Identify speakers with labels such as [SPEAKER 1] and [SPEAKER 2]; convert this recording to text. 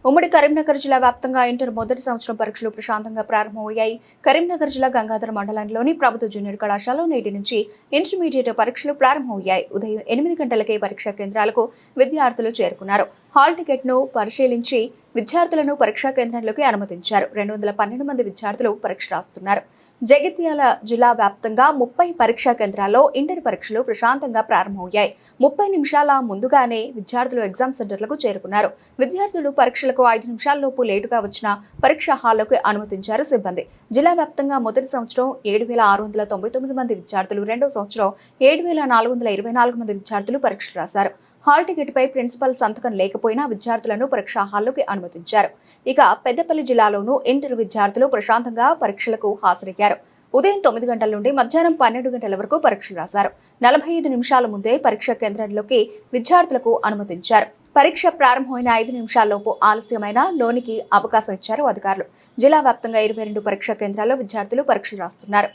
[SPEAKER 1] ఉమ్మడి కరీంనగర్ జిల్లా వ్యాప్తంగా ఇంటర్ మొదటి సంవత్సరం పరీక్షలు ప్రశాంతంగా ప్రారంభమయ్యాయి. కరీంనగర్ జిల్లా గంగాధర మండలంలోని ప్రభుత్వ జూనియర్ కళాశాలలో నేటి నుంచి ఇంటర్మీడియట్ పరీక్షలు ప్రారంభమయ్యాయి. ఉదయం 8 గంటలకే పరీక్షా కేంద్రాలకు విద్యార్థులు చేరుకున్నారు. హాల్ టికెట్ ను పరిశీలించి విద్యార్థులను పరీక్షా కేంద్రంలోకి అనుమతించారు. 212 మంది విద్యార్థులు పరీక్ష రాస్తున్నారు. జగిత్యాల జిల్లా వ్యాప్తంగా 30 పరీక్షా కేంద్రాల్లో ఇంటర్ పరీక్షలు ప్రశాంతంగా ప్రారంభమయ్యాయి. 30 నిమిషాల ముందుగానే విద్యార్థులు ఎగ్జామ్ సెంటర్లకు చేరుకున్నారు. విద్యార్థులు పరీక్షలకు 5 నిమిషాల్లోపు లేటుగా వచ్చిన పరీక్షా హాల్లోకి అనుమతించారు సిబ్బంది. జిల్లా వ్యాప్తంగా మొదటి సంవత్సరం 7,699 మంది విద్యార్థులు, రెండో సంవత్సరం 7,424 మంది విద్యార్థులు పరీక్షలు రాశారు. హాల్ టికెట్ పై ప్రిన్సిపల్ సంతకం లేకపోయినా విద్యార్థులను పరీక్షా హాల్లోకి అనుమతించారు. ఇక పెద్దపల్లి జిల్లాలోనూ ఇంటర్ విద్యార్థులు ప్రశాంతంగా పరీక్షలకు హాజరయ్యారు. ఉదయం 9 గంటల నుండి మధ్యాహ్నం 12 గంటల వరకు పరీక్షలు రాశారు. 45 నిమిషాల ముందే పరీక్షా కేంద్రంలోకి విద్యార్థులకు అనుమతించారు. పరీక్ష ప్రారంభమైన 5 నిమిషాల్లోపు ఆలస్యమైన లోనికి అవకాశం ఇచ్చారు అధికారులు. జిల్లా వ్యాప్తంగా 22 పరీక్షా కేంద్రాల్లో విద్యార్థులు పరీక్షలు రాస్తున్నారు.